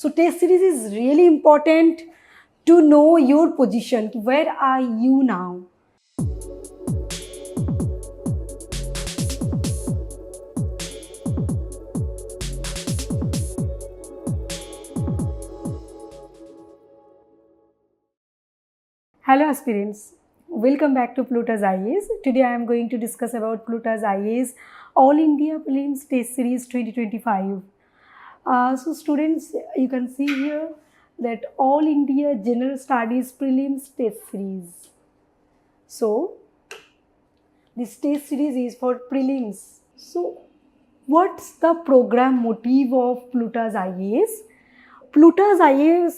So test series is really important to know your position. Where are you now? Hello aspirants, welcome back to Plutus IAS. Today I am going to discuss about Plutus IAS All India Prelims Test Series 2025. So students, you can see here that All India General Studies Prelims Test Series. So this test series is for prelims. So what's the program motive of Plutus IAS? Plutus IAS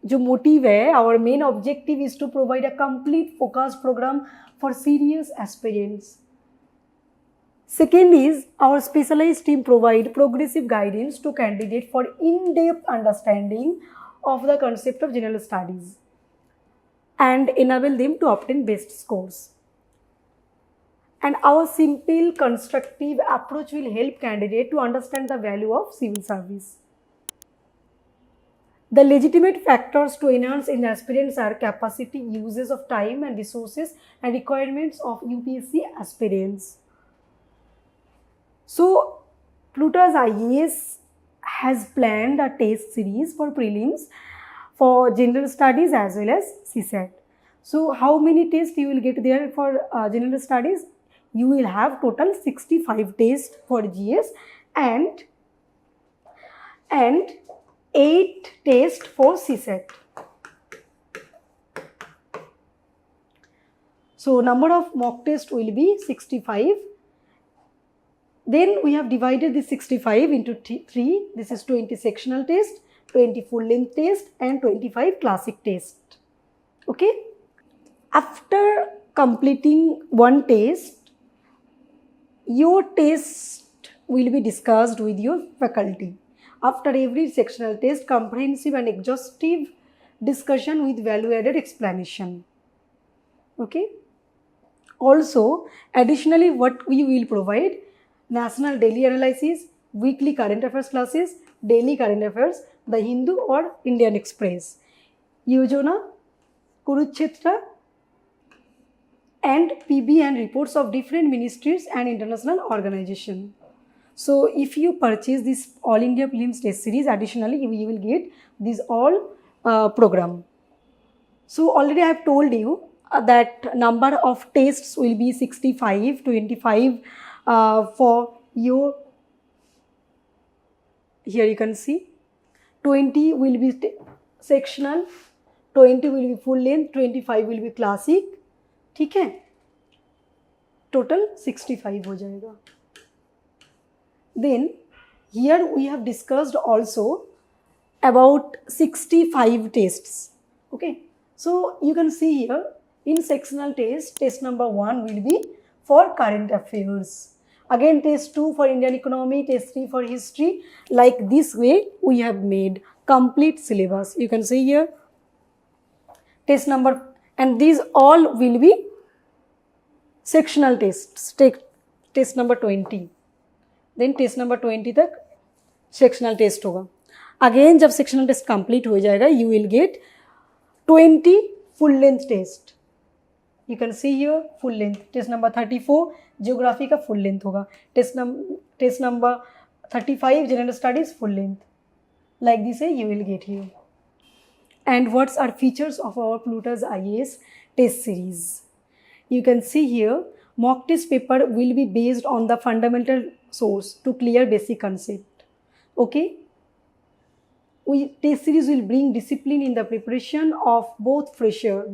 जो motive है, our main objective is to provide a complete focused program for serious aspirants. Second is our specialized team provide progressive guidance to candidates for in-depth understanding of the concept of general studies and enable them to obtain best scores. And our simple constructive approach will help candidate to understand the value of civil service. The legitimate factors to enhance in the aspirants are capacity, uses of time and resources, and requirements of UPSC aspirants. So, Plutus IAS has planned a test series for prelims for general studies as well as CSAT. So, how many tests you will get there for general studies? You will have total 65 tests for GS and 8 tests for CSAT. So number of mock tests will be 65. Then we have divided the 65 into 3. This is 20 sectional test, 20 full length test and 25 classic test. Okay. After completing one test, your test will be discussed with your faculty. After every sectional test, comprehensive and exhaustive discussion with value-added explanation. Okay. Also, additionally, what we will provide: national daily analysis, weekly current affairs classes, daily current affairs, The Hindu or Indian Express, Yojana, Kurukshetra, and PB and reports of different ministries and international organizations. So if you purchase this All India Prelims Test Series, additionally you will get this all program. So already I have told you that number of tests will be 65, 25 for your, here you can see, 20 will be sectional, 20 will be full length, 25 will be classic. ठीक है, total 65 हो जाएगा. Then here we have discussed also about 65 tests. Okay, so you can see here in sectional test, test number 1 will be for current affairs. Again test 2 for Indian economy, test 3 for history. Like this way we have made complete syllabus. You can see here test number, and these all will be sectional tests. Take test number 20. Then test number 20 तक sectional test होगा. Again जब sectional test complete हो जाएगा, you will get 20 full length test. You can see here full length. Test number 34 geography का full length होगा. Test number 35 general studies full length. Like this you will get here. And what are features of our Plutus IAS test series? You can see here mock test paper will be based on the fundamental source to clear basic concept. Okay, test series will bring discipline in the preparation of both fresher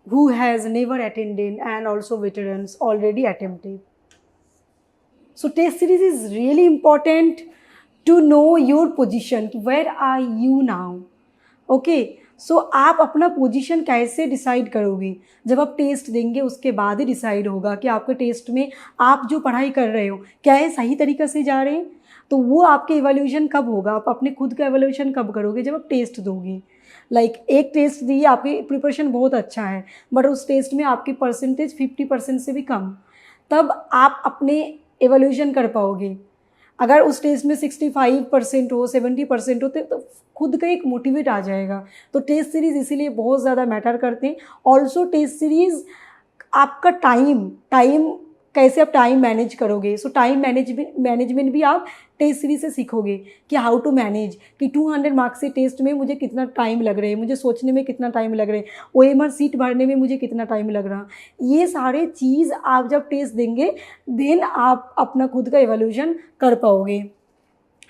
who has never attended and also veterans already attempted. So test series is really important to know your position. Where are you now? Okay, सो आप अपना position कैसे decide करोगे? जब आप test देंगे उसके बाद ही decide होगा कि आपके टेस्ट में आप जो पढ़ाई कर रहे हो क्या है, सही तरीके से जा रहे हैं. तो वो आपके इवैल्यूएशन कब होगा? आप अपने खुद का इवैल्यूएशन कब करोगे? जब आप टेस्ट दोगे. एक टेस्ट दी, आपकी प्रिपरेशन बहुत अच्छा है बट उस टेस्ट में आपकी परसेंटेज 50% से भी कम, तब आप अपने इवैल्यूएशन कर पाओगे. अगर उस टेस्ट में 65% हो, 70% हो तो खुद का एक मोटिवेट आ जाएगा। तो टेस्ट सीरीज़ इसीलिए बहुत ज़्यादा मैटर करते हैं। ऑल्सो टेस्ट सीरीज़ आपका टाइम कैसे आप टाइम मैनेज करोगे, सो टाइम मैनेजमेंट भी आप टेस्ट सीरीज से सीखोगे कि हाउ टू मैनेज, कि 200 मार्क्स से टेस्ट में मुझे कितना टाइम लग रहा है, मुझे सोचने में कितना टाइम लग रहा है, OMR सीट भरने में मुझे कितना टाइम लग रहा। ये सारे चीज़ आप जब टेस्ट देंगे देन आप अपना खुद का एवोल्यूशन कर पाओगे,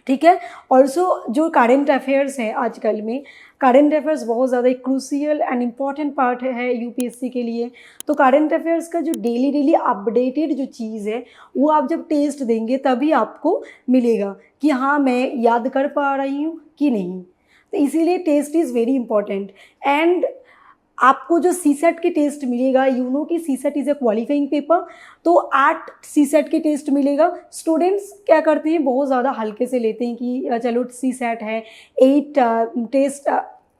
ठीक है। ऑल्सो जो करेंट अफेयर्स है आजकल में, करेंट अफेयर्स बहुत ज़्यादा एक क्रूसियल एंड इम्पॉर्टेंट पार्ट है UPSC के लिए। तो करेंट अफेयर्स का जो डेली अपडेटेड जो चीज़ है वो आप जब टेस्ट देंगे तभी आपको मिलेगा कि हाँ मैं याद कर पा रही हूँ कि नहीं। तो इसीलिए test is very important. And आपको जो CSET की टेस्ट मिलेगा, यू नो कि CSET is a qualifying paper, तो 8 CSET की टेस्ट मिलेगा। स्टूडेंट्स क्या करते हैं, बहुत ज़्यादा हल्के से लेते हैं कि चलो CSET है, 8 टेस्ट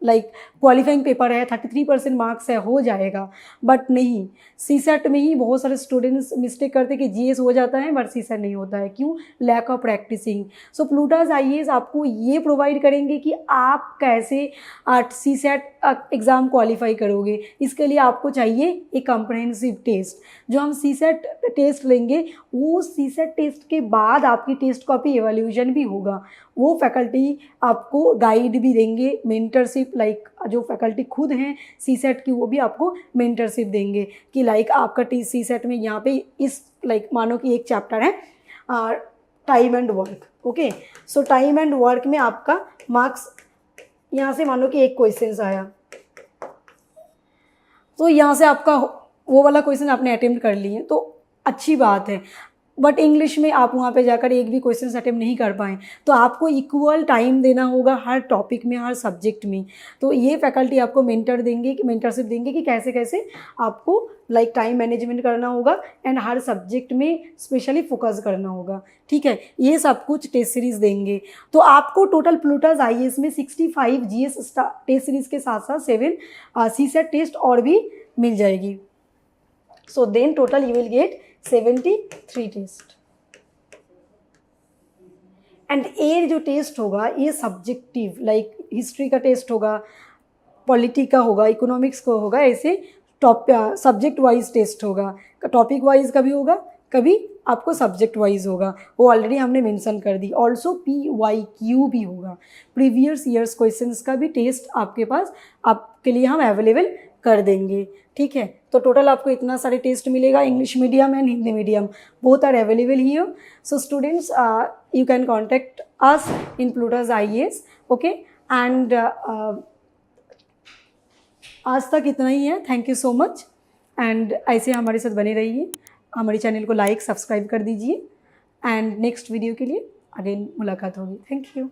लाइक क्वालिफाइंग पेपर है, 33% मार्क्स है, हो जाएगा। बट नहीं, CSET में ही बहुत सारे स्टूडेंट्स मिस्टेक करते हैं कि GS हो जाता है बट CSET नहीं होता है। क्यों? Lack of practicing. So Plutus IAS आपको ये प्रोवाइड करेंगे कि आप कैसे CSET एग्ज़ाम क्वालिफाई करोगे। इसके लिए आपको चाहिए एक कॉम्प्रहेंसिव टेस्ट। जो हम CSET टेस्ट लेंगे वो CSET टेस्ट के बाद आपकी टेस्ट कॉपी एवोल्यूशन भी होगा। वो फैकल्टी आपको गाइड भी देंगे, मेंटरशिप, लाइक जो फैकल्टी खुद हैं CSET की वो भी आपको मेंटरशिप देंगे कि लाइक आपका CSET में यहाँ पे इस लाइक मानो कि एक चैप्टर है time and work, okay. So time and work में आपका मार्क्स यहाँ से मानो कि एक क्वेश्चन आया, तो यहाँ से आपका वो वाला क्वेश्चन आपने अटेम्प्ट कर लिए तो अच्छी बात है। बट इंग्लिश में आप वहाँ पे जाकर एक भी क्वेश्चन अटेम्प्ट नहीं कर पाएँ, तो आपको इक्वल टाइम देना होगा हर टॉपिक में, हर सब्जेक्ट में। तो ये फैकल्टी आपको मेंटरशिप देंगे कि कैसे कैसे आपको लाइक टाइम मैनेजमेंट करना होगा एंड हर सब्जेक्ट में स्पेशली फोकस करना होगा, ठीक है। ये सब कुछ टेस्ट सीरीज़ देंगे। तो आपको टोटल प्लूटास IAS में 65 GS टेस्ट सीरीज़ के साथ साथ 7 CSET टेस्ट और भी मिल जाएगी। So then total you will get 73 test. एंड ये जो टेस्ट होगा ये सब्जेक्टिव, लाइक हिस्ट्री का टेस्ट होगा, पॉलिटी का होगा, इकोनॉमिक्स का होगा, ऐसे सब्जेक्ट वाइज टेस्ट होगा। टॉपिक वाइज कभी होगा, कभी आपको सब्जेक्ट वाइज होगा, वो ऑलरेडी हमने मेंशन कर दी। ऑल्सो PYQ भी होगा, प्रीवियस ईयर्स क्वेश्चंस का भी टेस्ट आपके पास आपके लिए हम अवेलेबल कर देंगे, ठीक है। तो टोटल आपको इतना सारे टेस्ट मिलेगा। English medium and Hindi medium both are available here. So students you can contact us in Plutus IAS, okay. And आज तक इतना ही है। Thank you so much and ऐसे हमारे साथ बने रहिए। हमारे चैनल को लाइक सब्सक्राइब कर दीजिए एंड नेक्स्ट वीडियो के लिए अगेन मुलाकात होगी। Thank you.